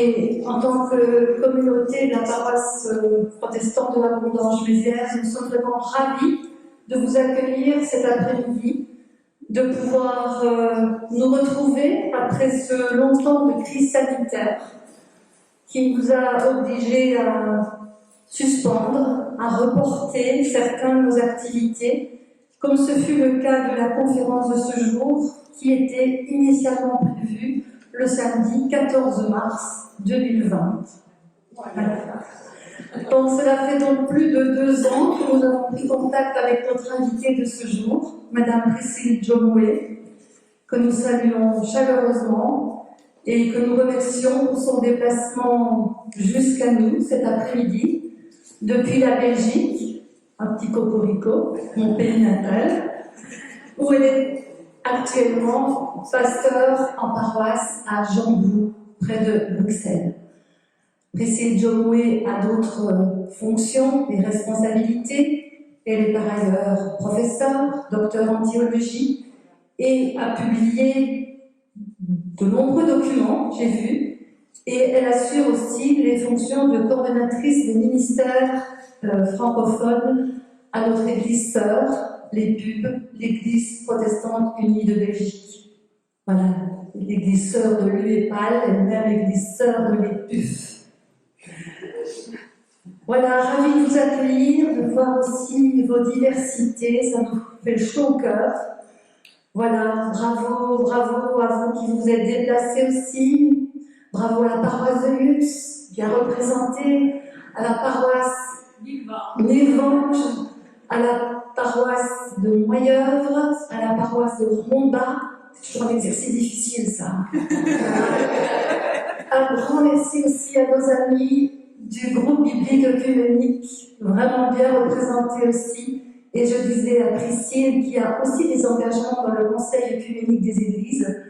Et en tant que communauté de la paroisse protestante de la Vendange-Mézières, nous sommes vraiment ravis de vous accueillir cet après-midi, de pouvoir nous retrouver après ce long temps de crise sanitaire qui nous a obligés à suspendre, à reporter certaines de nos activités, comme ce fut le cas de la conférence de ce jour qui était initialement prévue le samedi 14 mars 2020. Voilà. Donc cela fait donc plus de 2 ans que nous avons pris contact avec notre invitée de ce jour, Madame Priscille Jomoué, que nous saluons chaleureusement et que nous remercions pour son déplacement jusqu'à nous cet après-midi, depuis la Belgique, un petit cocorico, mon pays natal, où elle est actuellement pasteur en paroisse à Jambou, près de Bruxelles. Priscille Jomoué a d'autres fonctions et responsabilités. Elle est par ailleurs professeure, docteur en théologie et a publié de nombreux documents, j'ai vu, et elle assure aussi les fonctions de coordonnatrice des ministères francophones à notre église sœur, les PUB, l'Église protestante unie de Belgique. Voilà, l'église sœur de l'UEPAL et même l'église sœur de l'EPUF. Voilà, ravi de vous accueillir, de voir aussi vos diversités, ça nous fait chaud au cœur. Voilà, bravo, bravo à vous qui vous êtes déplacés aussi. Bravo à la paroisse de Lutz, bien représentée, à la paroisse Névange, à la paroisse de Moyeuvre, à la paroisse de Ronda. C'est toujours un exercice difficile, ça. Un grand merci aussi à nos amis du groupe biblique œcuménique, vraiment bien représenté aussi. Et je disais à Priscille, qui a aussi des engagements dans le Conseil œcuménique des Églises,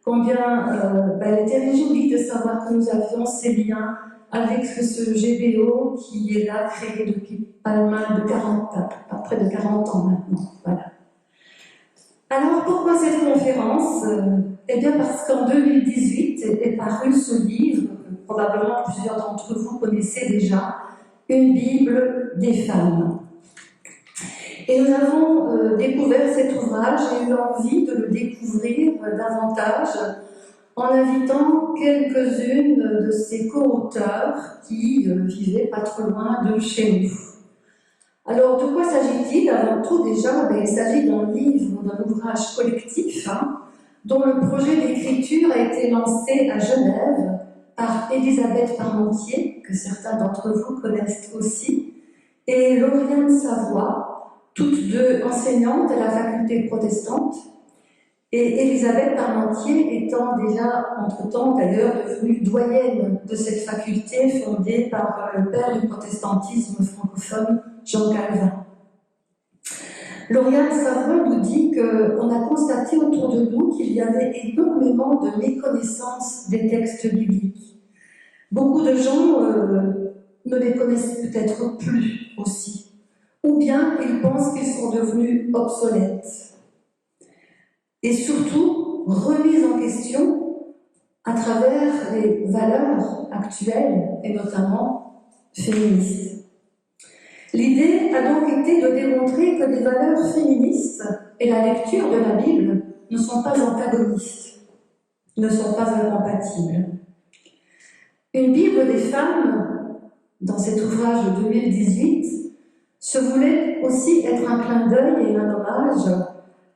combien elle était réjouie de savoir que nous avions ces liens avec ce GBO qui est là, créé depuis pas mal de 40 ans, pas près de 40 ans maintenant. Voilà. Alors, pourquoi cette conférence? Eh bien, parce qu'en 2018 est paru ce livre, que probablement plusieurs d'entre vous connaissez déjà, Une Bible des femmes. Et nous avons découvert cet ouvrage et eu envie de le découvrir davantage en invitant quelques-unes de ses co-auteurs qui vivaient pas trop loin de chez nous. Alors, de quoi s'agit-il? Avant tout, déjà, il s'agit d'un livre, d'un ouvrage collectif, dont le projet d'écriture a été lancé à Genève par Elisabeth Parmentier, que certains d'entre vous connaissent aussi, et Lauriane Savoie, toutes deux enseignantes à la faculté protestante, et Elisabeth Parmentier étant déjà, entre-temps d'ailleurs, devenue doyenne de cette faculté fondée par le père du protestantisme francophone, Jean Calvin. Lauriane Savoie nous dit qu'on a constaté autour de nous qu'il y avait énormément de méconnaissance des textes bibliques. Beaucoup de gens ne les connaissent peut-être plus aussi, ou bien ils pensent qu'ils sont devenus obsolètes. Et surtout, remise en question à travers les valeurs actuelles, et notamment féministes. L'idée a donc été de démontrer que les valeurs féministes et la lecture de la Bible ne sont pas antagonistes, ne sont pas incompatibles. Une Bible des femmes, dans cet ouvrage de 2018, se voulait aussi être un clin d'œil et un hommage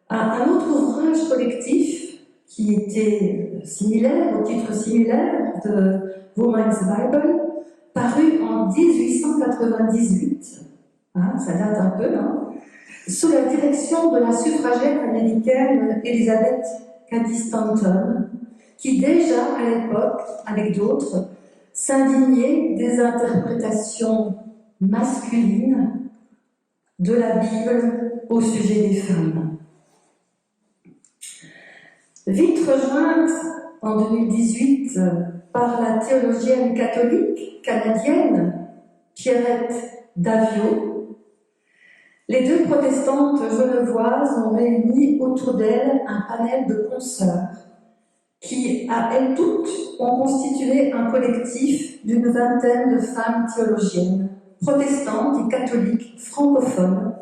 à un autre ouvrage collectif qui était similaire, au titre similaire, de Women's Bible, paru en 1898, ça date un peu, sous la direction de la suffragette américaine Elizabeth Cady Stanton, qui déjà à l'époque, avec d'autres, s'indignait des interprétations masculines de la Bible au sujet des femmes. Vite rejointe en 2018 par la théologienne catholique canadienne Pierrette Daviau, les deux protestantes genevoises ont réuni autour d'elle un panel de consoeurs qui, à elles toutes, ont constitué un collectif d'une vingtaine de femmes théologiennes, protestantes et catholiques, francophones,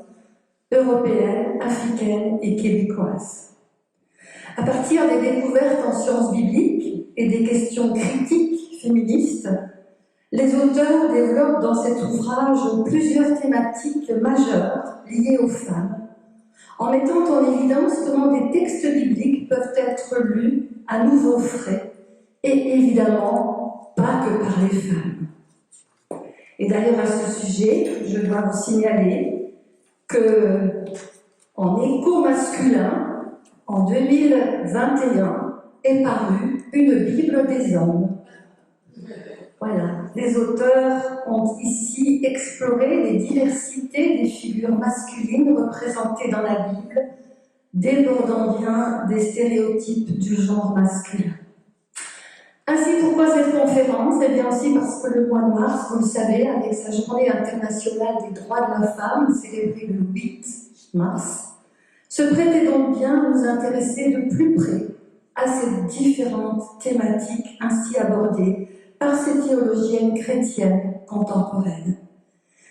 européennes, africaines et québécoises. À partir des découvertes en sciences bibliques et des questions critiques féministes, les auteurs développent dans cet ouvrage plusieurs thématiques majeures liées aux femmes, en mettant en évidence comment des textes bibliques peuvent être lus à nouveau frais, et évidemment pas que par les femmes. Et d'ailleurs à ce sujet, je dois vous signaler que en écho masculin, en 2021, est parue une Bible des hommes. Voilà, les auteurs ont ici exploré les diversités des figures masculines représentées dans la Bible, débordant bien des stéréotypes du genre masculin. Ainsi, pourquoi cette conférence? Eh bien aussi parce que le mois de mars, vous le savez, avec sa journée internationale des droits de la femme, célébrée le 8 mars, se prêtait donc bien à nous intéresser de plus près à ces différentes thématiques ainsi abordées par ces théologiennes chrétiennes contemporaines.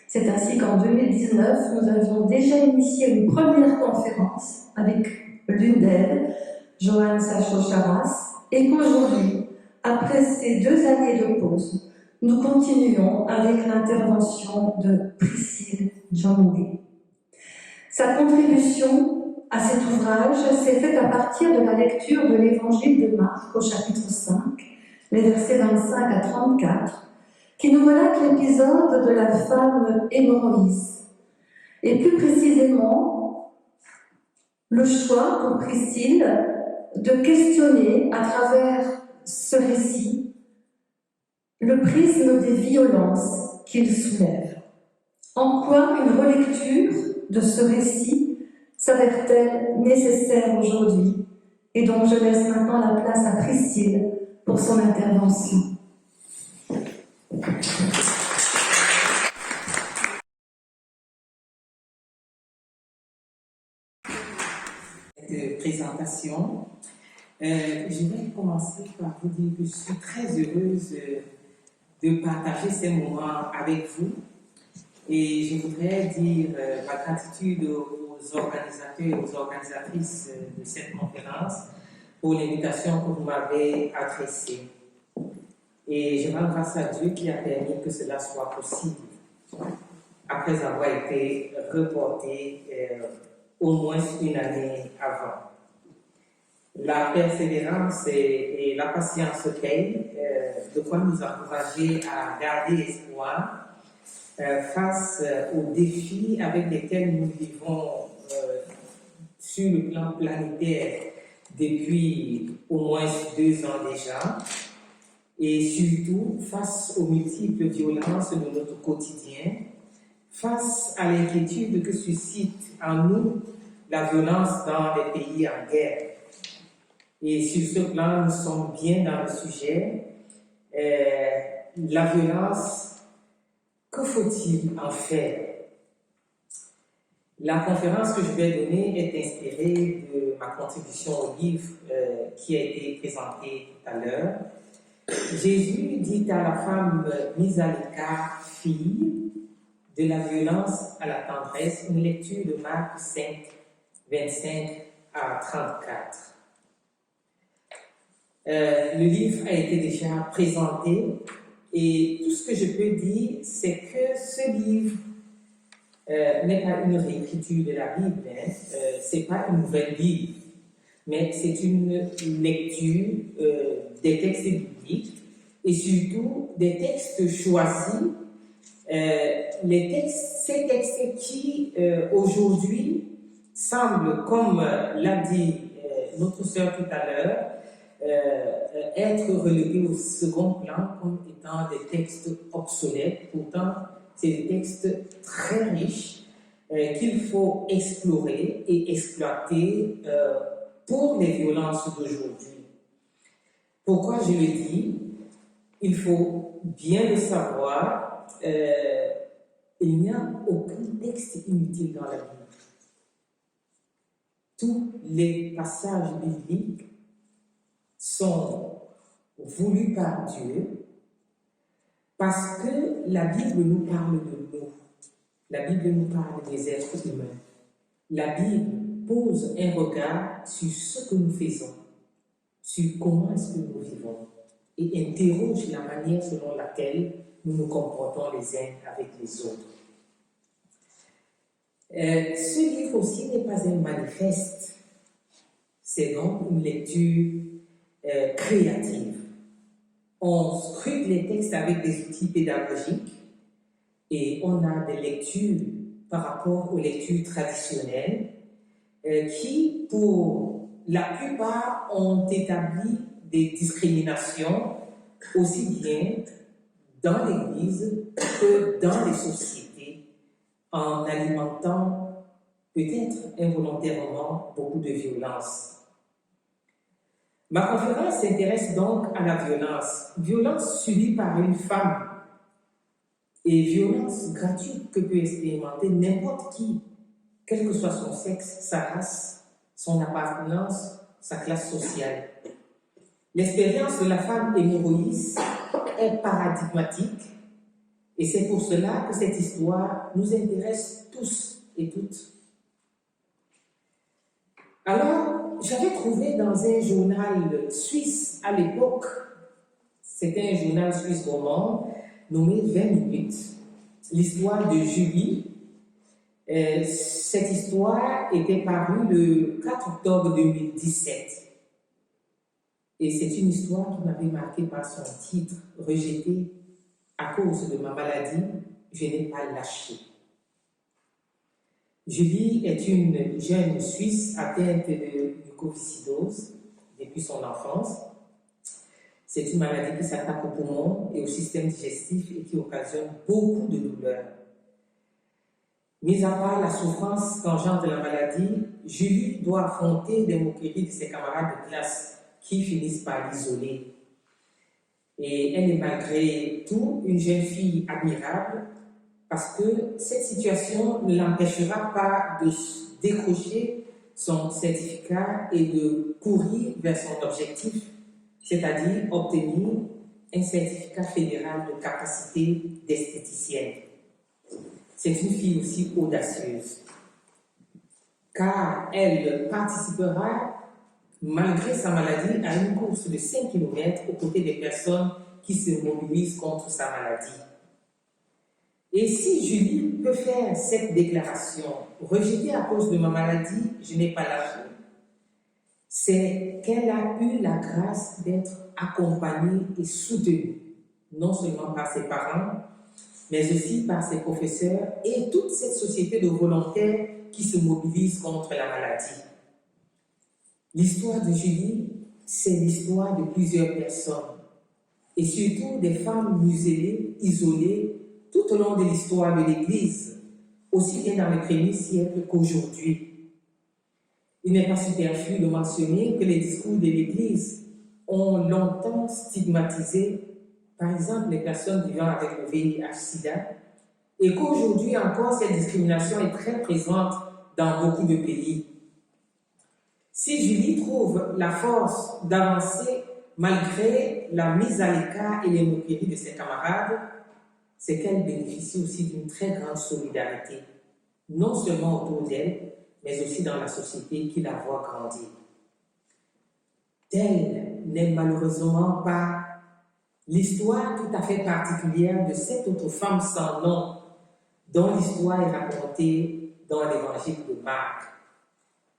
C'est ainsi qu'en 2019, nous avions déjà initié une première conférence avec l'une d'elles, Joanne Sacho-Charas, et qu'aujourd'hui, après ces 2 années de pause, nous continuons avec l'intervention de Priscille John-Way. Sa contribution à cet ouvrage s'est faite à partir de la lecture de l'Évangile de Marc au chapitre 5, les versets 25 à 34, qui nous relate l'épisode de la femme hémorroïde. Et plus précisément, le choix pour Priscille de questionner à travers ce récit le prisme des violences qu'il soulève. En quoi une relecture de ce récit s'avère-t-elle nécessaire aujourd'hui? Et donc je laisse maintenant la place à Priscille pour son intervention. De présentation. Je vais commencer par vous dire que je suis très heureuse de partager ces moments avec vous et je voudrais dire ma gratitude aux organisateurs et aux organisatrices de cette conférence pour l'invitation que vous m'avez adressée. Et je rends grâce à Dieu qui a permis que cela soit possible après avoir été reporté au moins une année avant. La persévérance et la patience payent, de quoi nous encourager à garder espoir face aux défis avec lesquels nous vivons sur le plan planétaire depuis au moins 2 ans déjà, et surtout face aux multiples violences de notre quotidien, face à l'inquiétude que suscite en nous la violence dans les pays en guerre. Et sur ce plan, nous sommes bien dans le sujet. La violence, que faut-il en faire? La conférence que je vais donner est inspirée de ma contribution au livre qui a été présenté tout à l'heure. Jésus dit à la femme mise à l'écart, fille, de la violence à la tendresse, une lecture de Marc 5, 25 à 34. Le livre a été déjà présenté et tout ce que je peux dire, c'est que ce livre n'est pas une réécriture de la Bible, c'est pas une nouvelle Bible, mais c'est une lecture des textes bibliques et surtout des textes choisis, ces textes qui aujourd'hui semblent, comme l'a dit notre sœur tout à l'heure, être relevés au second plan comme étant des textes obsolètes. Pourtant, c'est des textes très riches qu'il faut explorer et exploiter pour les violences d'aujourd'hui. Pourquoi je le dis? Il faut bien le savoir, il n'y a aucun texte inutile dans la Bible. Tous les passages bibliques sont voulus par Dieu parce que la Bible nous parle de nous. La Bible nous parle des êtres humains. La Bible pose un regard sur ce que nous faisons, sur comment est-ce que nous vivons, et interroge la manière selon laquelle nous nous comportons les uns avec les autres. Ce livre aussi n'est pas un manifeste, c'est donc une lecture créative. On scrute les textes avec des outils pédagogiques et on a des lectures par rapport aux lectures traditionnelles qui, pour la plupart, ont établi des discriminations aussi bien dans l'Église que dans les sociétés, en alimentant peut-être involontairement beaucoup de violence. Ma conférence s'intéresse donc à la violence subie par une femme et violence gratuite que peut expérimenter n'importe qui, quel que soit son sexe, sa race, son appartenance, sa classe sociale. L'expérience de la femme hémorroïste est paradigmatique et c'est pour cela que cette histoire nous intéresse tous et toutes. Alors, j'avais trouvé dans un journal suisse à l'époque, c'était un journal suisse roman nommé 20 minutes, l'histoire de Julie. Cette histoire était parue le 4 octobre 2017. Et c'est une histoire qui m'avait marqué par son titre, rejeté à cause de ma maladie, je n'ai pas lâché. Julie est une jeune Suisse atteinte de mucoviscidose depuis son enfance. C'est une maladie qui s'attaque aux poumons et au système digestif et qui occasionne beaucoup de douleurs. Mis à part la souffrance qu'engendre la maladie, Julie doit affronter les moqueries de ses camarades de classe qui finissent par l'isoler. Et elle est malgré tout une jeune fille admirable parce que cette situation ne l'empêchera pas de décrocher son certificat et de courir vers son objectif, c'est-à-dire obtenir un certificat fédéral de capacité d'esthéticienne. C'est une fille aussi audacieuse, car elle participera, malgré sa maladie, à une course de 5 km aux côtés des personnes qui se mobilisent contre sa maladie. Et si Julie peut faire cette déclaration, rejetée à cause de ma maladie, je n'ai pas lâché, c'est qu'elle a eu la grâce d'être accompagnée et soutenue, non seulement par ses parents, mais aussi par ses professeurs et toute cette société de volontaires qui se mobilisent contre la maladie. L'histoire de Julie, c'est l'histoire de plusieurs personnes, et surtout des femmes muselées, isolées, tout au long de l'histoire de l'Église, aussi bien dans les premiers siècles qu'aujourd'hui. Il n'est pas superflu de mentionner que les discours de l'Église ont longtemps stigmatisé, par exemple, les personnes vivant avec le VIH-Sida, et qu'aujourd'hui encore, cette discrimination est très présente dans beaucoup de pays. Si Julie trouve la force d'avancer malgré la mise à l'écart et les moqueries de ses camarades, c'est qu'elle bénéficie aussi d'une très grande solidarité, non seulement autour d'elle, mais aussi dans la société qui la voit grandir. Telle n'est malheureusement pas l'histoire tout à fait particulière de cette autre femme sans nom, dont l'histoire est racontée dans l'évangile de Marc.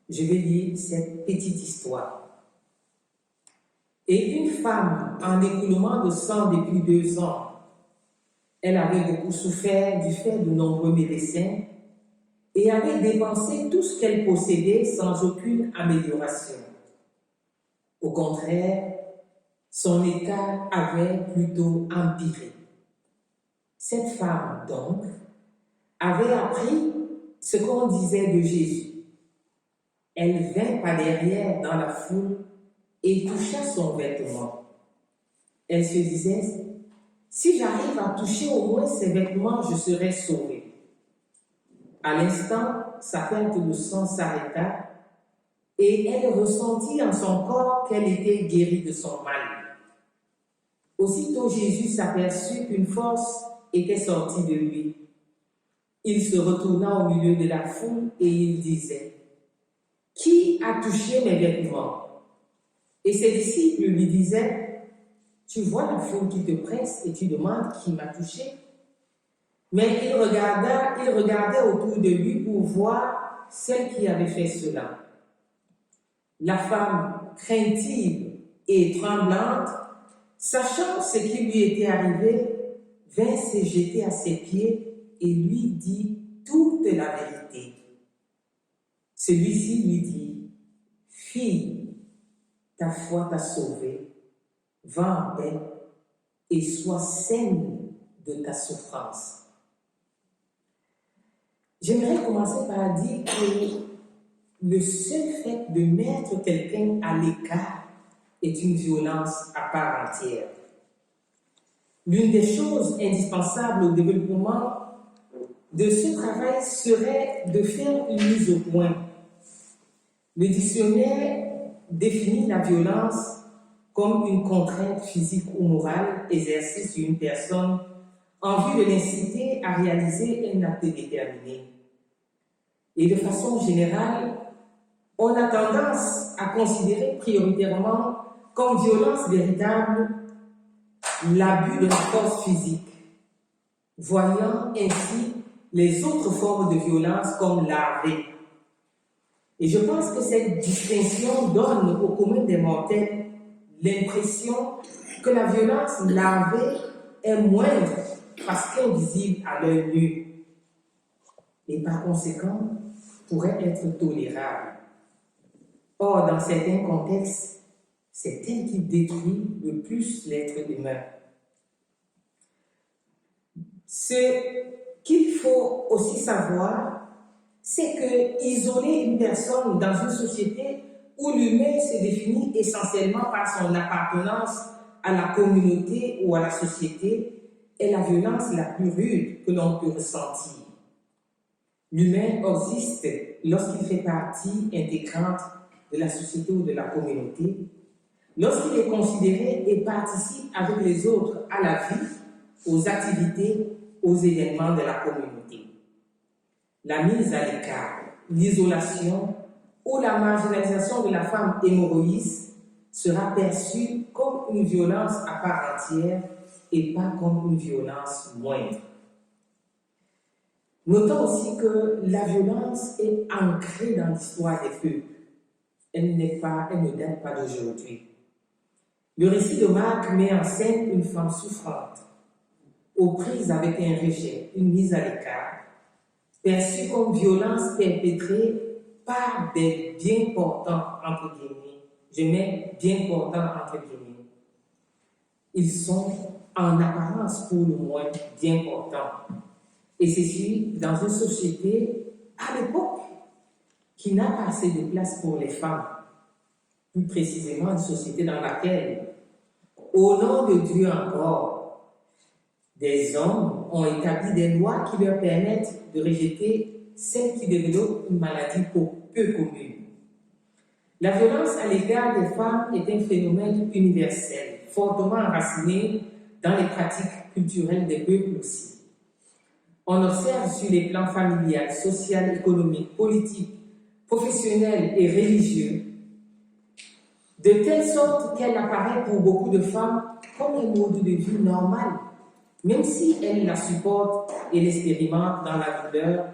Je vais lire cette petite histoire. Et une femme en écoulement de sang depuis 2 ans, elle avait beaucoup souffert du fait de nombreux médecins et avait dépensé tout ce qu'elle possédait sans aucune amélioration. Au contraire, son état avait plutôt empiré. Cette femme, donc, avait appris ce qu'on disait de Jésus. Elle vint par derrière dans la foule et toucha son vêtement. Elle se disait, si j'arrive à toucher au moins ses vêtements, je serai sauvée. À l'instant, sa perte de sang s'arrêta et elle ressentit en son corps qu'elle était guérie de son mal. Aussitôt Jésus s'aperçut qu'une force était sortie de lui. Il se retourna au milieu de la foule et il disait, « Qui a touché mes vêtements ?» Et ses disciples lui disaient, « Tu vois la foule qui te presse et tu demandes qui m'a touché ?» Mais il regardait autour de lui pour voir celle qui avait fait cela. La femme, craintive et tremblante, sachant ce qui lui était arrivé, vint se jeter à ses pieds et lui dit toute la vérité. Celui-ci lui dit, « Fille, ta foi t'a sauvée, va en paix et sois saine de ta souffrance. » J'aimerais commencer par dire que le seul fait de mettre quelqu'un à l'écart est une violence à part entière. L'une des choses indispensables au développement de ce travail serait de faire une mise au point. Le dictionnaire définit la violence comme une contrainte physique ou morale exercée sur une personne en vue de l'inciter à réaliser un acte déterminé. Et de façon générale, on a tendance à considérer prioritairement comme violence véritable l'abus de la force physique, voyant ainsi les autres formes de violence comme larvées. Et je pense que cette distinction donne au commun des mortels l'impression que la violence larvée est moindre parce qu'elle est visible à l'œil nu et par conséquent pourrait être tolérable. Or, dans certains contextes, c'est elle qui détruit le plus l'être humain. Ce qu'il faut aussi savoir, c'est que isoler une personne dans une société où l'humain se définit essentiellement par son appartenance à la communauté ou à la société est la violence la plus rude que l'on peut ressentir. L'humain existe lorsqu'il fait partie intégrante de la société ou de la communauté, lorsqu'il est considéré et participe avec les autres à la vie, aux activités, aux événements de la communauté. La mise à l'écart, l'isolation ou la marginalisation de la femme hémorroïste sera perçue comme une violence à part entière et pas comme une violence moindre. Notons aussi que la violence est ancrée dans l'histoire des peuples. Elle ne date pas d'aujourd'hui. Le récit de Marc met en scène une femme souffrante, aux prises avec un rejet, une mise à l'écart, perçue comme violence perpétrée par des bien portants, entre guillemets. Je mets bien portants, entre guillemets. Ils sont en apparence pour le moins bien portants. Et ceci dans une société, à l'époque, qui n'a pas assez de place pour les femmes. Plus précisément, une société dans laquelle, au nom de Dieu encore, des hommes ont établi des lois qui leur permettent de rejeter celles qui développent une maladie peu commune. La violence à l'égard des femmes est un phénomène universel, fortement enraciné dans les pratiques culturelles des peuples aussi. On observe sur les plans familial, social, économique, politique, professionnel et religieux, de telle sorte qu'elle apparaît pour beaucoup de femmes comme un mode de vie normal, même si elles la supportent et l'expérimentent dans la douleur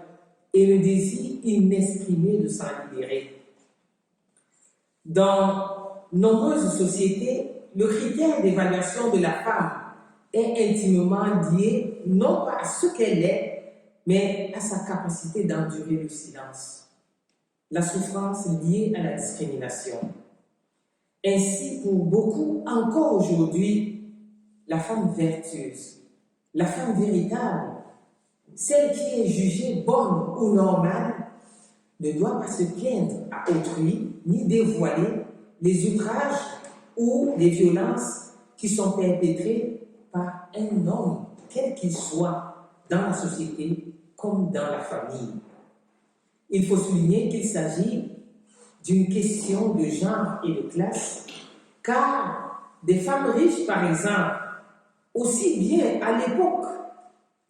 et le désir inexprimé de s'en libérer. Dans nombreuses sociétés, le critère d'évaluation de la femme est intimement lié non pas à ce qu'elle est, mais à sa capacité d'endurer le silence, la souffrance liée à la discrimination. Ainsi, pour beaucoup, encore aujourd'hui, la femme vertueuse, la femme véritable, celle qui est jugée bonne ou normale, ne doit pas se plaindre à autrui ni dévoiler les outrages ou les violences qui sont perpétrées par un homme, quel qu'il soit, dans la société comme dans la famille. Il faut souligner qu'il s'agit d'une question de genre et de classe, car des femmes riches, par exemple, aussi bien à l'époque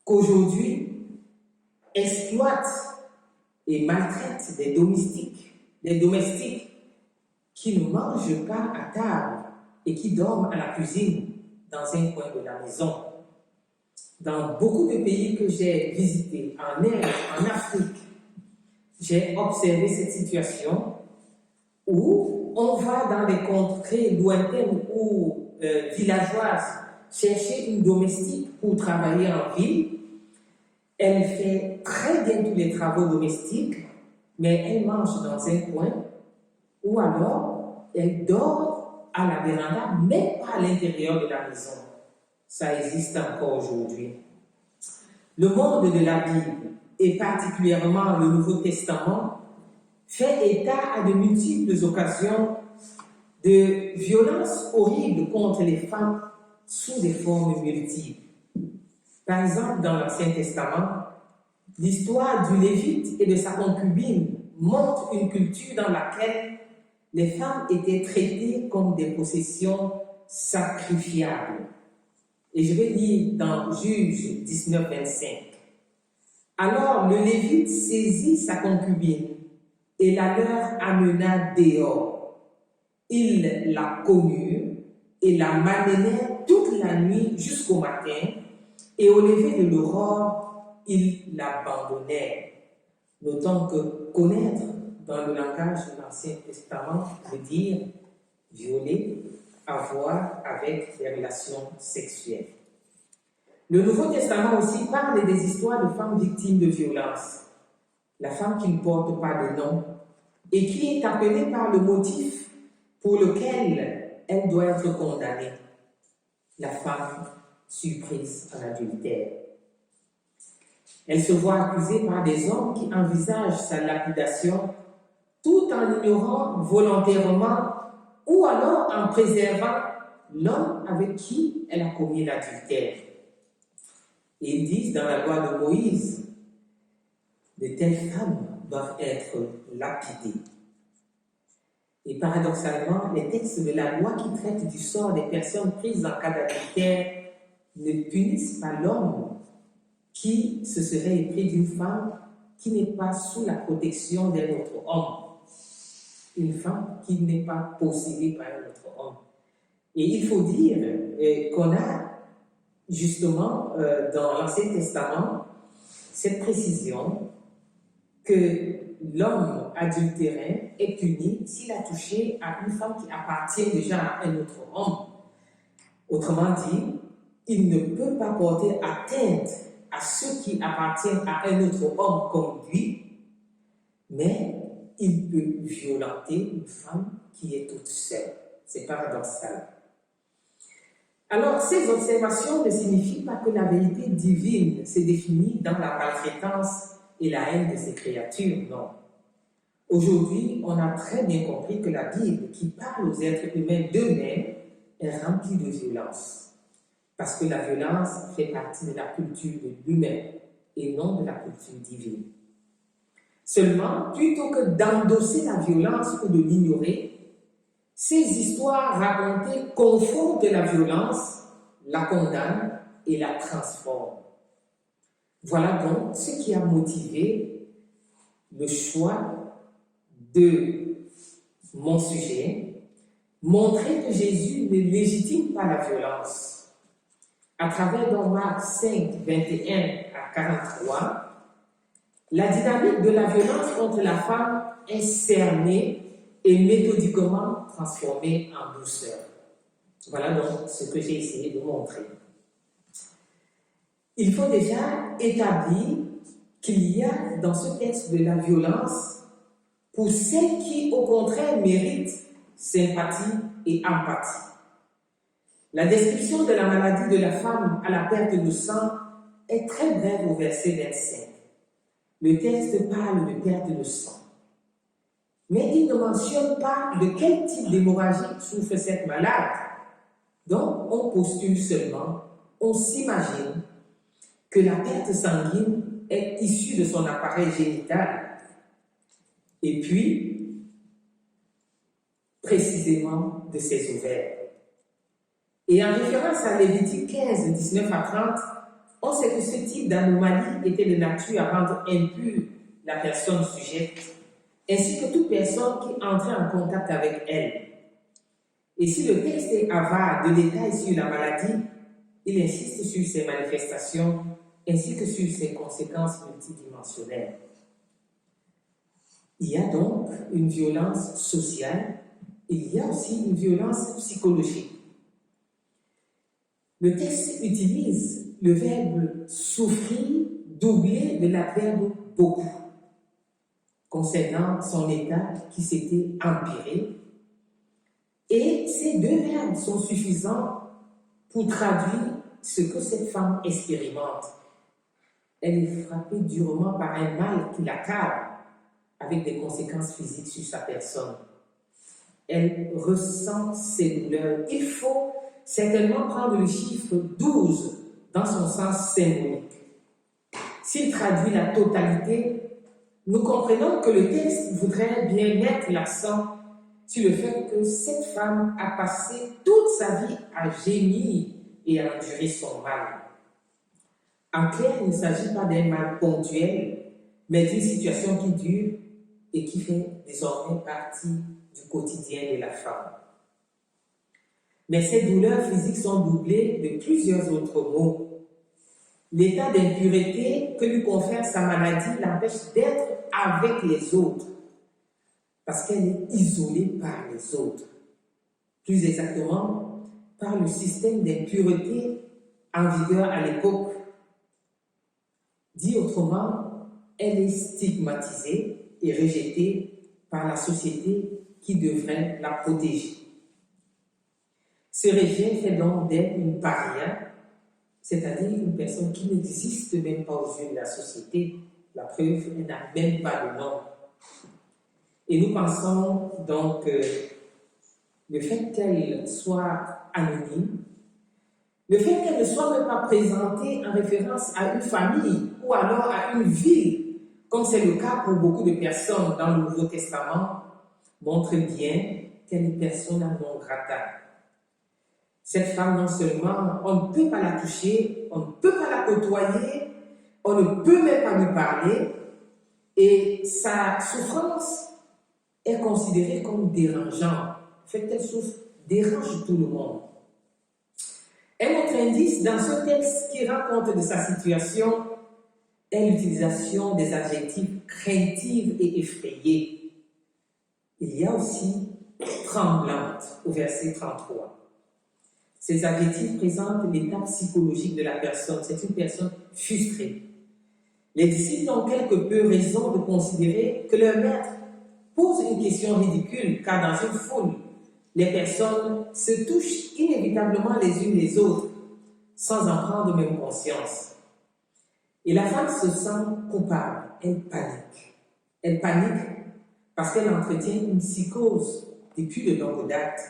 qu'aujourd'hui, exploitent et maltraitent des domestiques qui ne mangent pas à table et qui dorment à la cuisine dans un coin de la maison. Dans beaucoup de pays que j'ai visités, en Inde, en Afrique, j'ai observé cette situation où on va dans des contrées lointaines ou villageoises chercher une domestique pour travailler en ville. Elle fait très bien tous les travaux domestiques, mais elle mange dans un coin ou alors elle dort à la véranda, même pas à l'intérieur de la maison. Ça existe encore aujourd'hui. Le monde de la Bible, et particulièrement le Nouveau Testament, fait état à de multiples occasions de violences horribles contre les femmes sous des formes multiples. Par exemple, dans l'Ancien Testament, l'histoire du Lévite et de sa concubine montre une culture dans laquelle les femmes étaient traitées comme des possessions sacrifiables. Et je vais lire dans Juges 19, 25. Alors le Lévite saisit sa concubine et la leur amena dehors. Ils la connurent et la malmenèrent toute la nuit jusqu'au matin, et au lever de l'aurore, ils l'abandonnèrent. Notons que connaître dans le langage de l'Ancien Testament veut dire violer, avoir avec des relations sexuelles. Le Nouveau Testament aussi parle des histoires de femmes victimes de violences. La femme qui ne porte pas de nom et qui est appelée par le motif pour lequel elle doit être condamnée. La femme surprise en adultère. Elle se voit accusée par des hommes qui envisagent sa lapidation tout en ignorant volontairement ou alors en préservant l'homme avec qui elle a commis l'adultère. Et ils disent dans la loi de Moïse, de telles femmes doivent être lapidées. Et paradoxalement, les textes de la loi qui traitent du sort des personnes prises en cas d'adultère ne punissent pas l'homme qui se serait épris d'une femme qui n'est pas sous la protection d'un autre homme. Une femme qui n'est pas possédée par un autre homme. Et il faut dire qu'on a justement dans l'Ancien Testament cette précision que l'homme adultérin est puni s'il a touché à une femme qui appartient déjà à un autre homme. Autrement dit, il ne peut pas porter atteinte à ceux qui appartiennent à un autre homme comme lui, mais il peut violenter une femme qui est toute seule. C'est paradoxal. Alors, ces observations ne signifient pas que la vérité divine se définit dans la maltraitance et la haine de ces créatures, non. Aujourd'hui, on a très bien compris que la Bible, qui parle aux êtres humains d'eux-mêmes, est remplie de violence. Parce que la violence fait partie de la culture de l'humain et non de la culture divine. Seulement, plutôt que d'endosser la violence ou de l'ignorer, ces histoires racontées confondent la violence, la condamnent et la transforment. Voilà donc ce qui a motivé le choix de mon sujet, montrer que Jésus ne légitime pas la violence. À travers dans Marc 5, 21 à 43, la dynamique de la violence contre la femme est cernée et méthodiquement transformée en douceur. Voilà donc ce que j'ai essayé de montrer. Il faut déjà établir qu'il y a dans ce texte de la violence pour celles qui, au contraire, méritent sympathie et empathie. La description de la maladie de la femme à la perte de sang est très brève au verset 25. Le texte parle de perte de sang. Mais il ne mentionne pas de quel type d'hémorragie souffre cette malade. Donc, on postule seulement, on s'imagine que la perte sanguine est issue de son appareil génital. Et puis, précisément de ses ovaires. Et en référence à Lévitique 15, 19 à 30, on sait que ce type d'anomalie était de nature à rendre impure la personne sujette, ainsi que toute personne qui entrait en contact avec elle. Et si le texte est avare de détails sur la maladie, il insiste sur ses manifestations ainsi que sur ses conséquences multidimensionnelles. Il y a donc une violence sociale, il y a aussi une violence psychologique. Le texte utilise le verbe souffrir doublé de l'adverbe beaucoup, concernant son état qui s'était empiré. Et ces deux verbes sont suffisants pour traduire ce que cette femme expérimente. Elle est frappée durement par un mal qui l'accable, avec des conséquences physiques sur sa personne. Elle ressent ses douleurs. Il faut certainement prendre le chiffre 12 dans son sens symbolique. S'il traduit la totalité, nous comprenons que le texte voudrait bien mettre l'accent sur le fait que cette femme a passé toute sa vie à gémir et à endurer son mal. En clair, il ne s'agit pas d'un mal ponctuel, mais d'une situation qui dure et qui fait désormais partie du quotidien de la femme. Mais ces douleurs physiques sont doublées de plusieurs autres maux. L'état d'impureté que lui confère sa maladie l'empêche d'être avec les autres, parce qu'elle est isolée par les autres. Plus exactement, par le système d'impureté en vigueur à l'époque. Dit autrement, elle est stigmatisée et rejetée par la société qui devrait la protéger. Ce rejet fait donc d'elle une paria, c'est-à-dire une personne qui n'existe même pas aux yeux de la société. La preuve, elle n'a même pas de nom. Et nous pensons donc que le fait qu'elle soit anonyme, le fait qu'elle ne soit même pas présentée en référence à une famille ou alors à une ville, comme c'est le cas pour beaucoup de personnes dans le Nouveau Testament, montre bien qu'elle est persona non grata. Cette femme, non seulement on ne peut pas la toucher, on ne peut pas la côtoyer, on ne peut même pas lui parler, et sa souffrance est considérée comme dérangeante. Le fait qu'elle souffre dérange tout le monde. Un autre indice dans ce texte qui rend compte de sa situation est l'utilisation des adjectifs craintive et effrayée. Il y a aussi tremblante au verset 33. Ces adjectifs présentent l'état psychologique de la personne. C'est une personne frustrée. Les disciples ont quelque peu raison de considérer que leur maître pose une question ridicule, car dans une foule, les personnes se touchent inévitablement les unes les autres, sans en prendre même conscience. Et la femme se sent coupable, elle panique. Elle panique parce qu'elle entretient une psychose depuis de longue date.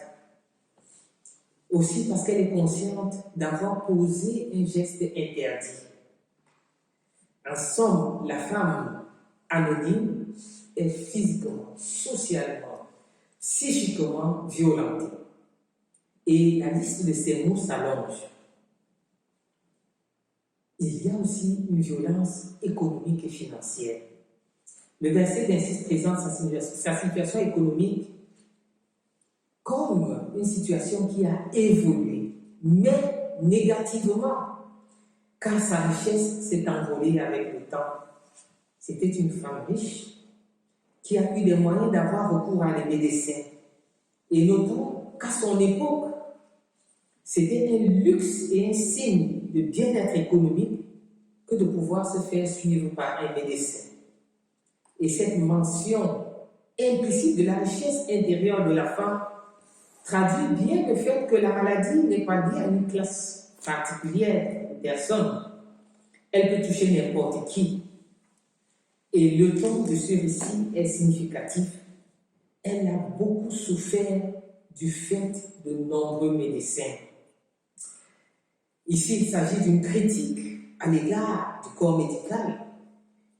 Aussi parce qu'elle est consciente d'avoir posé un geste interdit. En somme, la femme anonyme est physiquement, socialement, psychiquement violentée. Et la liste de ces mots s'allonge. Il y a aussi une violence économique et financière. Le verset d'6 présente sa situation économique comme une situation qui a évolué, mais négativement, car sa richesse s'est envolée avec le temps. C'était une femme riche qui a eu les moyens d'avoir recours à des médecins. Et notons qu'à son époque, c'était un luxe et un signe de bien-être économique que de pouvoir se faire suivre par un médecin. Et cette mention implicite de la richesse intérieure de la femme traduit bien le fait que la maladie n'est pas liée à une classe particulière de personnes. Elle peut toucher n'importe qui. Et le ton de ce récit est significatif. Elle a beaucoup souffert du fait de nombreux médecins. Ici, il s'agit d'une critique à l'égard du corps médical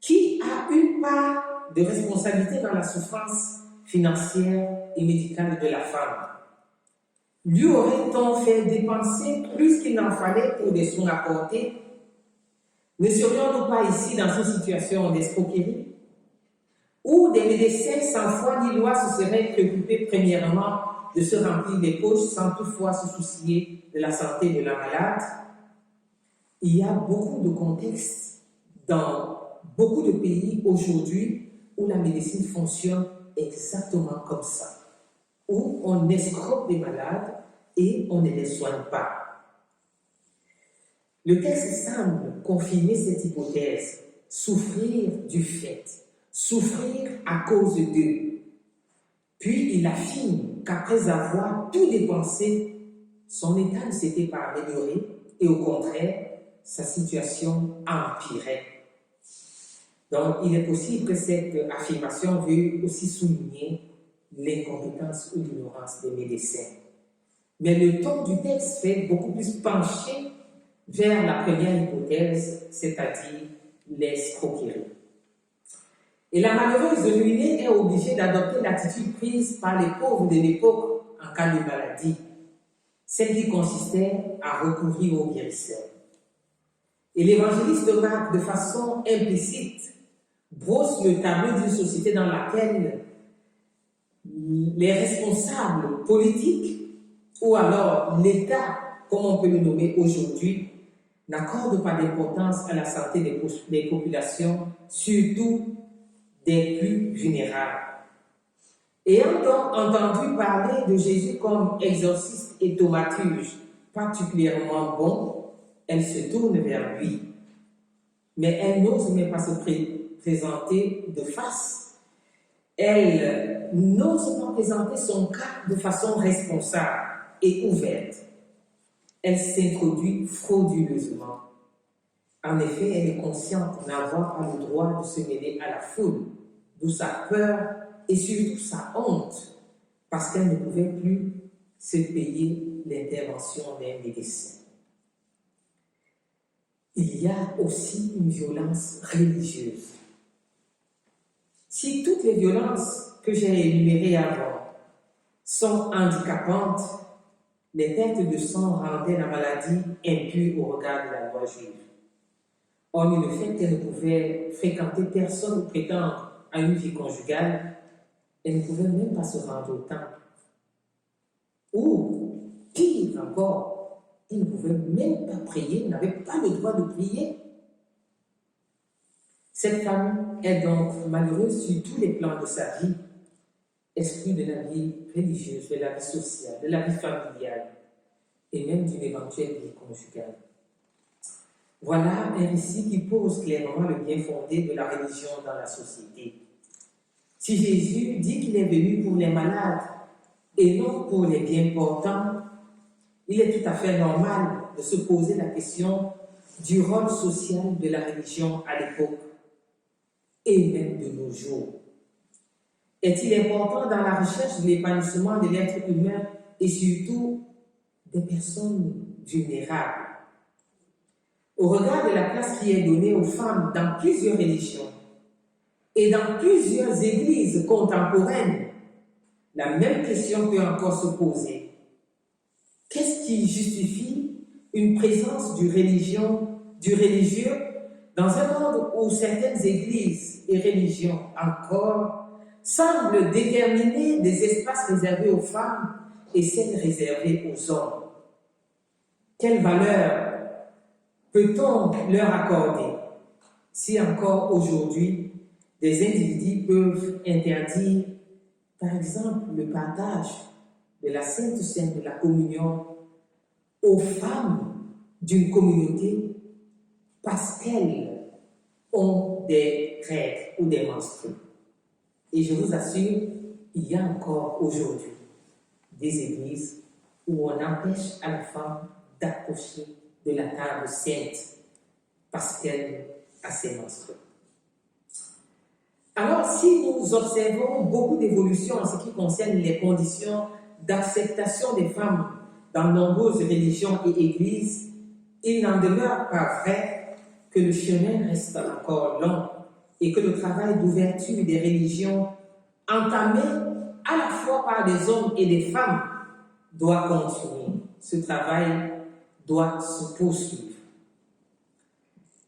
qui a une part de responsabilité dans la souffrance financière et médicale de la femme. Lui aurait-on fait dépenser plus qu'il n'en fallait pour des soins apportés? Ne serions-nous pas ici dans une situation d'escroquerie? Où des médecins sans foi ni loi se seraient préoccupés premièrement de se remplir les poches sans toutefois se soucier de la santé de la malade? Il y a beaucoup de contextes dans beaucoup de pays aujourd'hui où la médecine fonctionne exactement comme ça, où on escroque les malades et on ne les soigne pas. Le texte semble confirmer cette hypothèse, souffrir du fait, souffrir à cause d'eux. Puis il affirme qu'après avoir tout dépensé, son état ne s'était pas amélioré et au contraire, sa situation empirait. Donc il est possible que cette affirmation veuille aussi souligner l'incompétence ou l'ignorance des médecins. Mais le ton du texte fait beaucoup plus pencher vers la première hypothèse, c'est-à-dire l'escroquerie. Et la malheureuse ruinée est obligée d'adopter l'attitude prise par les pauvres de l'époque en cas de maladie, celle qui consistait à recourir aux guérisseurs. Et l'évangéliste Marc, de façon implicite, brosse le tableau d'une société dans laquelle les responsables politiques, ou alors l'État, comme on peut le nommer aujourd'hui, n'accordent pas d'importance à la santé des populations, surtout des plus vulnérables. Ayant donc entendu parler de Jésus comme exorciste et thaumaturge particulièrement bon, elle se tourne vers lui. Mais elle n'ose même pas se présenter de face. Elle n'ose pas présenter son cas de façon responsable et ouverte. Elle s'introduit frauduleusement. En effet, elle est consciente n'avoir pas le droit de se mêler à la foule, d'où sa peur et surtout sa honte, parce qu'elle ne pouvait plus se payer l'intervention d'un médecin. Il y a aussi une violence religieuse. Si toutes les violences que j'ai énumérées avant sont handicapantes, les pertes de sang rendaient la maladie impure au regard de la loi juive. Hormis le fait qu'elle ne pouvait fréquenter personne ou prétendre à une vie conjugale, elle ne pouvait même pas se rendre au temple. Ou, pire encore, elle ne pouvait même pas prier, elle n'avait pas le droit de prier. Cette femme est donc malheureuse sur tous les plans de sa vie, exclue de la vie religieuse, de la vie sociale, de la vie familiale et même d'une éventuelle vie conjugale. Voilà un récit qui pose clairement le bien fondé de la religion dans la société. Si Jésus dit qu'il est venu pour les malades et non pour les bien portants, il est tout à fait normal de se poser la question du rôle social de la religion à l'époque et même de nos jours. Est-il important dans la recherche de l'épanouissement de l'être humain et surtout des personnes vulnérables? Au regard de la place qui est donnée aux femmes dans plusieurs religions et dans plusieurs églises contemporaines, la même question peut encore se poser. Qu'est-ce qui justifie une présence du religieux dans un monde où certaines églises et religions encore semblent déterminer des espaces réservés aux femmes et celles réservées aux hommes? Quelle valeur peut-on leur accorder si encore aujourd'hui des individus peuvent interdire, par exemple, le partage de la Sainte Seine de la communion aux femmes d'une communauté parce qu'elles ont des règles ou des menstrues? Et je vous assure, il y a encore aujourd'hui des églises où on empêche à la femme d'approcher de la table sainte parce qu'elle a ses menstrues. Alors, si nous observons beaucoup d'évolutions en ce qui concerne les conditions d'acceptation des femmes dans de nombreuses religions et églises, il n'en demeure pas vrai que le chemin reste encore long et que le travail d'ouverture des religions entamé à la fois par des hommes et des femmes, doit continuer. Ce travail doit se poursuivre.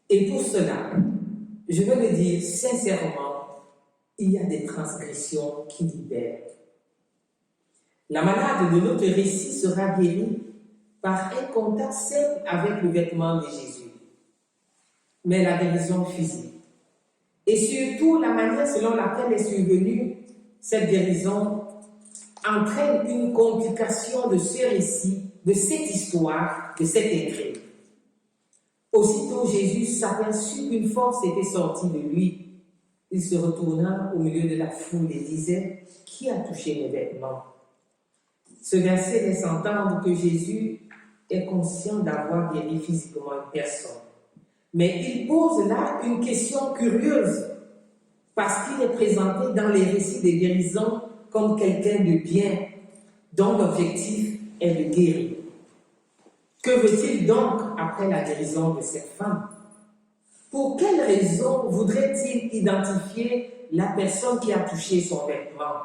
Et pour cela, je veux le dire sincèrement, il y a des transgressions qui libèrent. La malade de notre récit sera guérie par un contact simple avec le vêtement de Jésus. Mais la guérison physique, et surtout la manière selon laquelle est survenue cette guérison, entraîne une complication de ce récit, de cette histoire, de cette intrigue. Aussitôt Jésus s'aperçut qu'une force était sortie de lui. Il se retourna au milieu de la foule et disait « Qui a touché mes vêtements ?» Ce verset laisse entendre que Jésus est conscient d'avoir guéri physiquement une personne. Mais il pose là une question curieuse, parce qu'il est présenté dans les récits de guérison comme quelqu'un de bien, dont l'objectif est de guérir. Que veut-il donc après la guérison de cette femme? Pour quelle raison voudrait-il identifier la personne qui a touché son vêtement?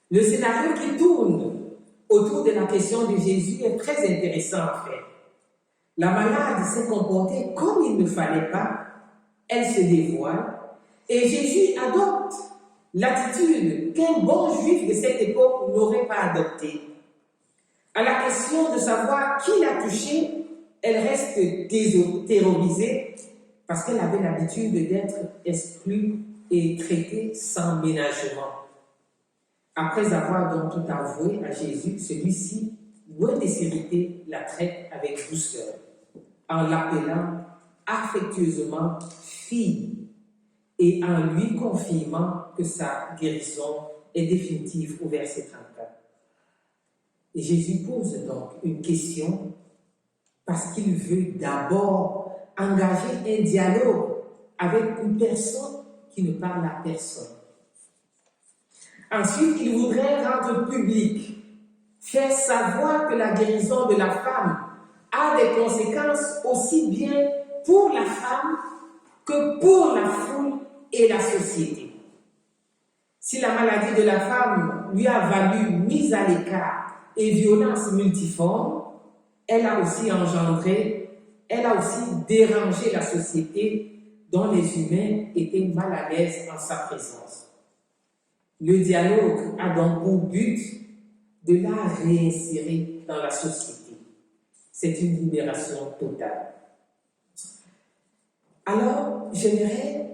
Le scénario qui tourne autour de la question de Jésus est très intéressant en fait. La malade s'est comportée comme il ne fallait pas, elle se dévoile, et Jésus adopte l'attitude qu'un bon juif de cette époque n'aurait pas adoptée. À la question de savoir qui l'a touché, elle reste terrorisée parce qu'elle avait l'habitude d'être exclue et traitée sans ménagement. Après avoir donc tout avoué à Jésus, celui-ci, loin de s'irriter, la traite avec douceur, en l'appelant affectueusement « fille » et en lui confirmant que sa guérison est définitive au verset 34. Et Jésus pose donc une question parce qu'il veut d'abord engager un dialogue avec une personne qui ne parle à personne. Ensuite, il voudrait rendre public, faire savoir que la guérison de la femme a des conséquences aussi bien pour la femme que pour la foule et la société. Si la maladie de la femme lui a valu mise à l'écart et violence multiforme, elle a aussi dérangé la société dont les humains étaient mal à l'aise en sa présence. Le dialogue a donc pour but de la réinsérer dans la société. C'est une libération totale. Alors, j'aimerais,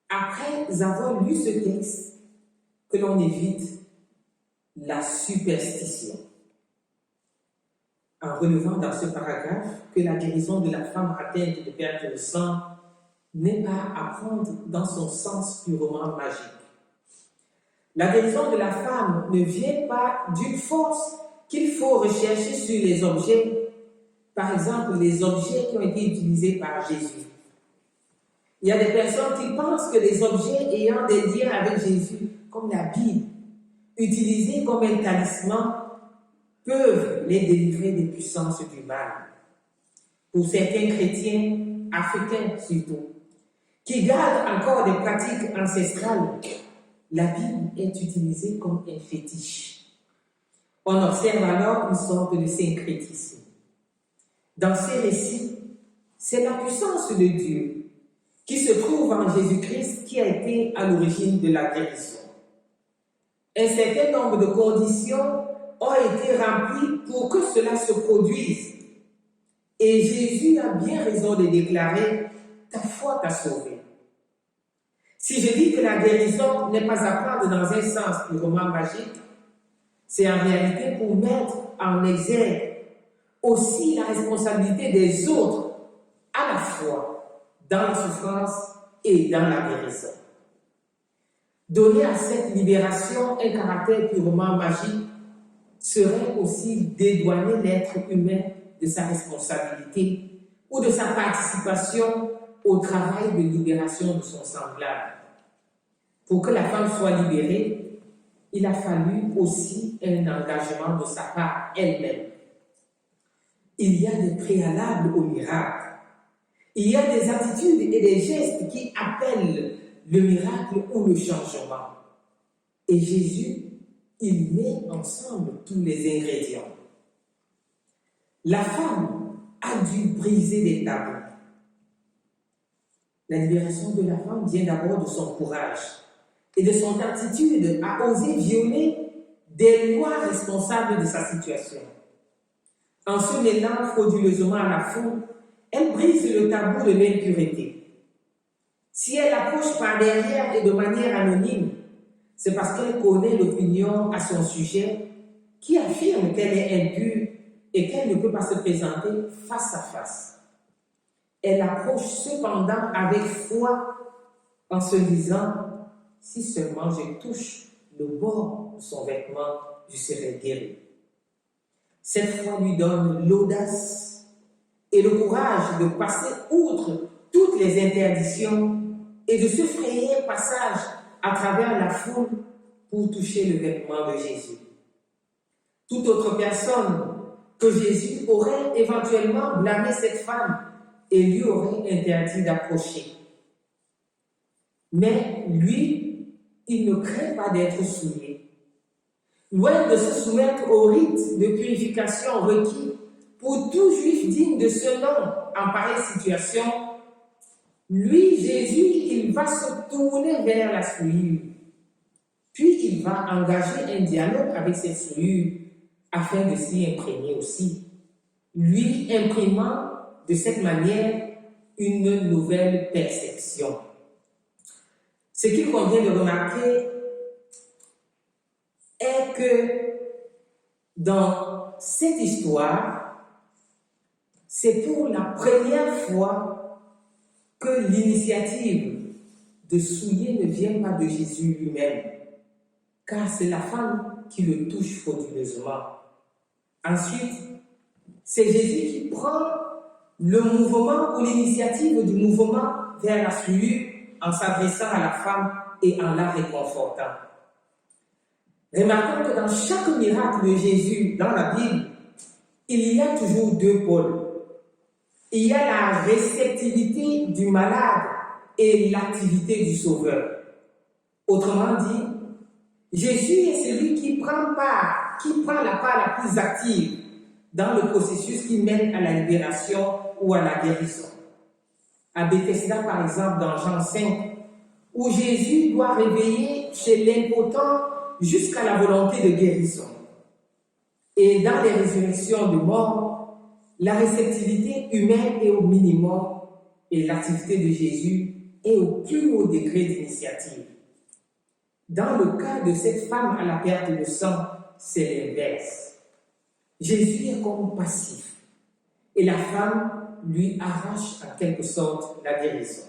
après avoir lu ce texte, que l'on évite la superstition. En relevant dans ce paragraphe que la guérison de la femme atteinte de perte de sang n'est pas à prendre dans son sens purement magique. La guérison de la femme ne vient pas d'une force qu'il faut rechercher sur les objets, par exemple les objets qui ont été utilisés par Jésus. Il y a des personnes qui pensent que les objets ayant des liens avec Jésus, comme la Bible, utilisés comme un talisman, peuvent les délivrer des puissances du mal. Pour certains chrétiens, africains surtout, qui gardent encore des pratiques ancestrales, la Bible est utilisée comme un fétiche. On observe alors une sorte de syncrétisme. Dans ces récits, c'est la puissance de Dieu qui se trouve en Jésus-Christ qui a été à l'origine de la guérison. Un certain nombre de conditions ont été remplies pour que cela se produise. Et Jésus a bien raison de déclarer « Ta foi t'a sauvé ». Si je dis que la guérison n'est pas à prendre dans un sens purement magique, c'est en réalité pour mettre en exergue aussi la responsabilité des autres, à la fois dans la souffrance et dans la guérison. Donner à cette libération un caractère purement magique serait aussi dédouaner l'être humain de sa responsabilité ou de sa participation au travail de libération de son semblable. Pour que la femme soit libérée, il a fallu aussi un engagement de sa part elle-même. Il y a des préalables au miracle. Il y a des attitudes et des gestes qui appellent le miracle ou le changement. Et Jésus, il met ensemble tous les ingrédients. La femme a dû briser les tabous. La libération de la femme vient d'abord de son courage et de son attitude à oser violer des lois responsables de sa situation. En se mêlant frauduleusement à la foule, elle brise le tabou de l'impureté. Si elle approche par derrière et de manière anonyme, c'est parce qu'elle connaît l'opinion à son sujet qui affirme qu'elle est impure et qu'elle ne peut pas se présenter face à face. Elle approche cependant avec foi en se disant « Si seulement je touche le bord de son vêtement, je serai guéri. » Cette foi lui donne l'audace et le courage de passer outre toutes les interdictions et de se frayer passage à travers la foule pour toucher le vêtement de Jésus. Toute autre personne que Jésus aurait éventuellement blâmé cette femme et lui aurait interdit d'approcher. Mais lui, il ne craint pas d'être souillé. Loin de se soumettre au rite de purification requis pour tout juif digne de ce nom en pareille situation, lui, Jésus, il va se tourner vers la souillure. Puis il va engager un dialogue avec cette souillure afin de s'y imprégner aussi, lui imprimant de cette manière une nouvelle perception. Ce qu'il convient de remarquer est que dans cette histoire, c'est pour la première fois que l'initiative de souiller ne vient pas de Jésus lui-même, car c'est la femme qui le touche frauduleusement. Ensuite, c'est Jésus qui prend le mouvement ou l'initiative du mouvement vers la souillure en s'adressant à la femme et en la réconfortant. Remarquons que dans chaque miracle de Jésus dans la Bible, il y a toujours deux pôles. Il y a la réceptivité du malade et l'activité du Sauveur. Autrement dit, Jésus est celui qui prend la part la plus active dans le processus qui mène à la libération ou à la guérison. À Bethesda, par exemple, dans Jean 5, où Jésus doit réveiller chez l'impotent jusqu'à la volonté de guérison. Et dans les résurrections de mort, la réceptivité humaine est au minimum et l'activité de Jésus est au plus haut degré d'initiative. Dans le cas de cette femme à la perte de sang, c'est l'inverse. Jésus est comme passif et la femme lui arrache en quelque sorte la guérison.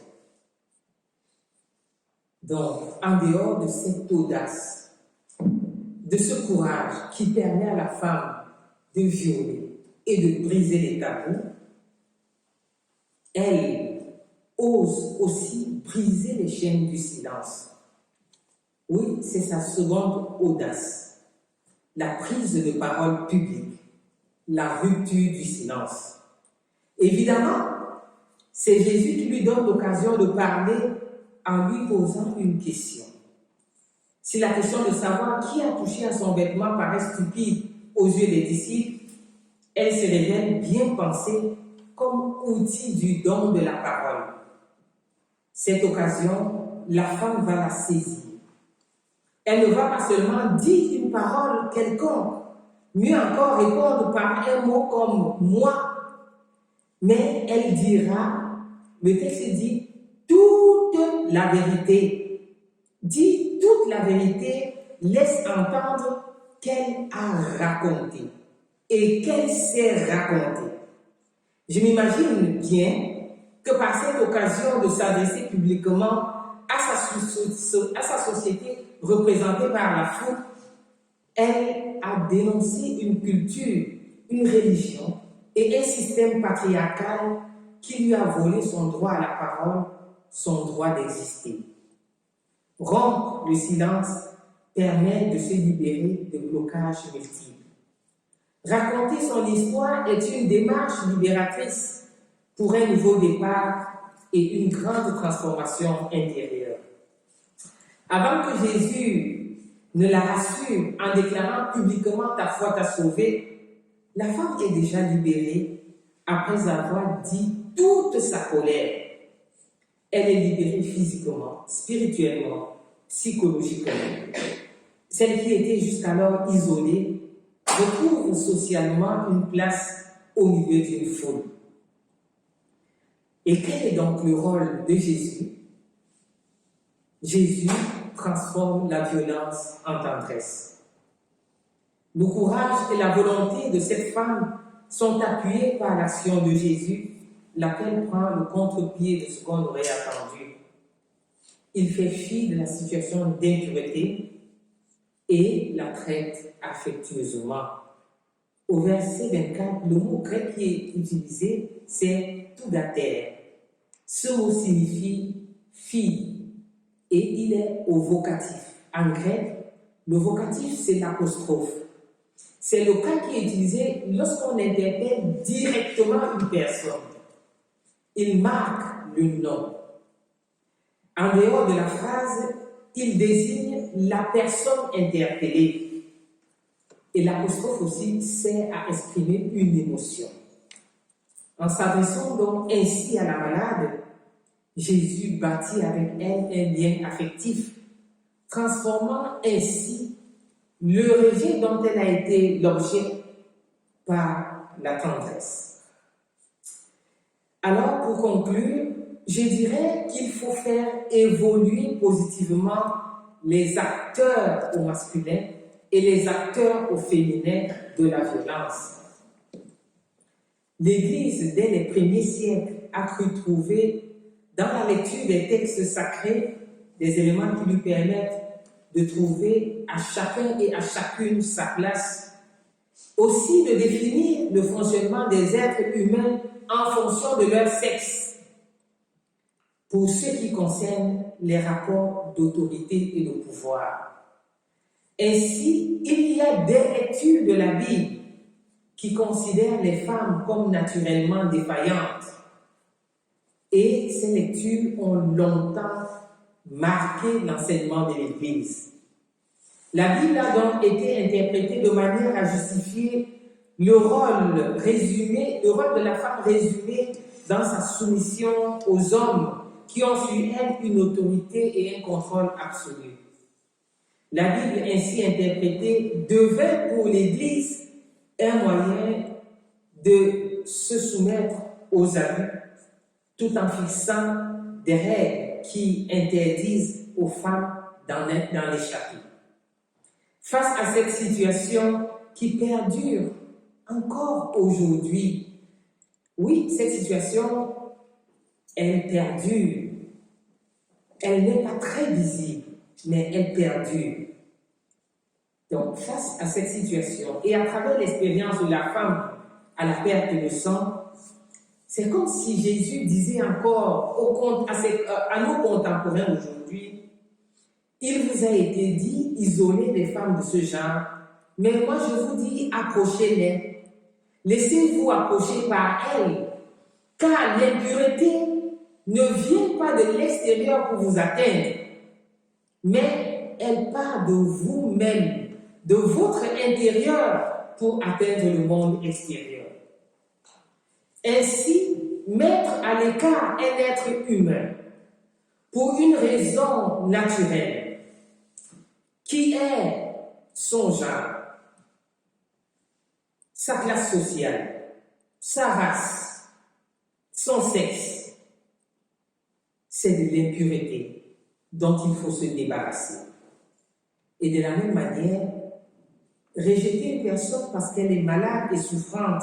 Donc, en dehors de cette audace, de ce courage qui permet à la femme de violer et de briser les tabous, elle ose aussi briser les chaînes du silence. Oui, c'est sa seconde audace, la prise de parole publique, la rupture du silence. Évidemment, c'est Jésus qui lui donne l'occasion de parler en lui posant une question. Si la question de savoir qui a touché à son vêtement paraît stupide aux yeux des disciples, elle se révèle bien pensée comme outil du don de la parole. Cette occasion, la femme va la saisir. Elle ne va pas seulement dire une parole quelconque, mieux encore répondre par un mot comme « moi », mais elle dira, le texte dit, toute la vérité. Dit toute la vérité, laisse entendre qu'elle a raconté et qu'elle s'est racontée. Je m'imagine bien que par cette occasion de s'adresser publiquement à sa société représentée par la foule, elle a dénoncé une culture, une religion et un système patriarcal qui lui a volé son droit à la parole, son droit d'exister. Rompre le silence permet de se libérer de blocages multiples. Raconter son histoire est une démarche libératrice pour un nouveau départ et une grande transformation intérieure. Avant que Jésus ne la rassure en déclarant publiquement ta foi t'a sauvé, la femme est déjà libérée après avoir dit toute sa colère. Elle est libérée physiquement, spirituellement, psychologiquement. Celle qui était jusqu'alors isolée retrouve socialement une place au milieu d'une foule. Et quel est donc le rôle de Jésus? Jésus transforme la violence en tendresse. Le courage et la volonté de cette femme sont appuyés par l'action de Jésus, laquelle prend le contre-pied de ce qu'on aurait attendu. Il fait fi de la situation d'impureté et la traite affectueusement. Au verset 24, le mot grec qui est utilisé, c'est toudater. Ce mot signifie fille et il est au vocatif. En grec, le vocatif, c'est l'apostrophe. C'est le cas qui est utilisé lorsqu'on interpelle directement une personne. Il marque le nom. En dehors de la phrase, il désigne la personne interpellée. Et l'apostrophe aussi sert à exprimer une émotion. En s'adressant donc ainsi à la malade, Jésus bâtit avec elle un lien affectif, transformant ainsi le rejet dont elle a été l'objet par la tendresse. Alors, pour conclure, je dirais qu'il faut faire évoluer positivement les acteurs au masculin et les acteurs au féminin de la violence. L'Église, dès les premiers siècles, a cru trouver dans la lecture des textes sacrés des éléments qui lui permettent de trouver à chacun et à chacune sa place. Aussi de définir le fonctionnement des êtres humains en fonction de leur sexe, pour ce qui concerne les rapports d'autorité et de pouvoir. Ainsi, il y a des lectures de la Bible qui considèrent les femmes comme naturellement défaillantes. Et ces lectures ont longtemps marqué l'enseignement de l'Église. La Bible a donc été interprétée de manière à justifier le rôle de la femme résumé dans sa soumission aux hommes qui ont sur elle une autorité et un contrôle absolu. La Bible ainsi interprétée devait pour l'Église un moyen de se soumettre aux abus, tout en fixant des règles qui interdisent aux femmes d'en échapper. Face à cette situation qui perdure encore aujourd'hui, oui, cette situation, elle perdure. Elle n'est pas très visible, mais elle perdure. Donc, face à cette situation, et à travers l'expérience de la femme à la perte de sang, c'est comme si Jésus disait encore à nos contemporains aujourd'hui, il vous a été dit, isolez les femmes de ce genre, mais moi je vous dis, approchez-les. Laissez-vous approcher par elles, car l'impureté ne vient pas de l'extérieur pour vous atteindre, mais elle part de vous-même, de votre intérieur pour atteindre le monde extérieur. Ainsi, mettre à l'écart un être humain pour une raison naturelle, qui est son genre, sa classe sociale, sa race, son sexe, c'est de l'impureté dont il faut se débarrasser. Et de la même manière, rejeter une personne parce qu'elle est malade et souffrante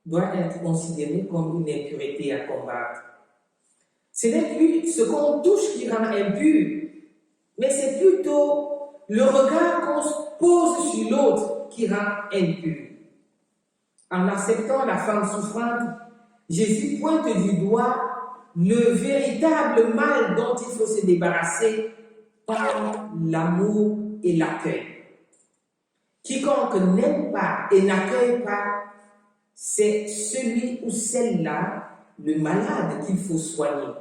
doit être considéré comme une impureté à combattre. Ce n'est plus ce qu'on touche qui rend impur, mais c'est plutôt le regard qu'on pose sur l'autre qui rend impur. En acceptant la femme souffrante, Jésus pointe du doigt le véritable mal dont il faut se débarrasser par l'amour et l'accueil. Quiconque n'aime pas et n'accueille pas, c'est celui ou celle-là, le malade, qu'il faut soigner.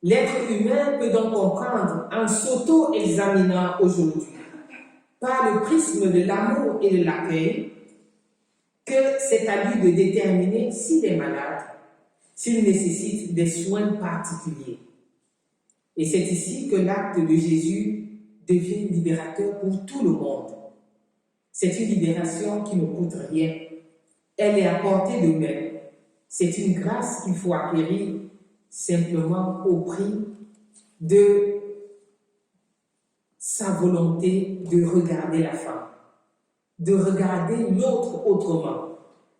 L'être humain peut donc comprendre en s'auto-examinant aujourd'hui, par le prisme de l'amour et de l'accueil, que c'est à lui de déterminer s'il est malade, s'il nécessite des soins particuliers. Et c'est ici que l'acte de Jésus devient libérateur pour tout le monde. C'est une libération qui ne coûte rien. Elle est à portée de main. C'est une grâce qu'il faut acquérir simplement au prix de sa volonté de regarder la femme, de regarder l'autre autrement,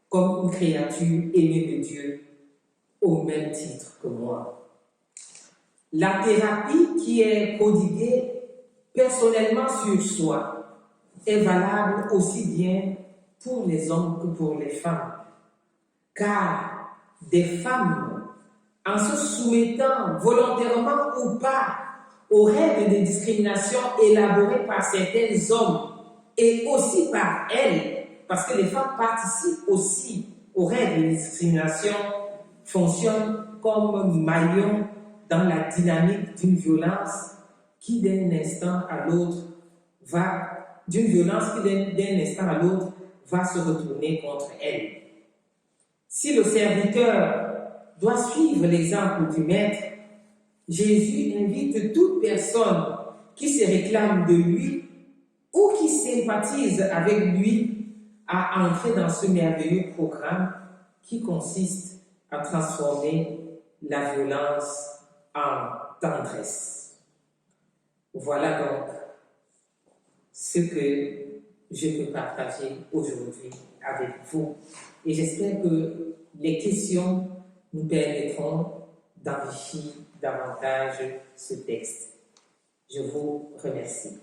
comme une créature aimée de Dieu, au même titre que moi. La thérapie qui est prodiguée personnellement sur soi est valable aussi bien pour les hommes que pour les femmes, car des femmes, en se soumettant volontairement ou pas aux règles de discrimination élaborées par certains hommes et aussi par elles, parce que les femmes participent aussi aux règles de discrimination, fonctionnent comme maillons dans la dynamique d'une violence qui d'un instant à l'autre va se retourner contre elles. Si le serviteur doit suivre l'exemple du maître, Jésus invite toute personne qui se réclame de lui ou qui sympathise avec lui à entrer dans ce merveilleux programme qui consiste à transformer la violence en tendresse. Voilà donc ce que je peux partager aujourd'hui avec vous. Et j'espère que les questions nous permettront d'enrichir davantage ce texte. Je vous remercie.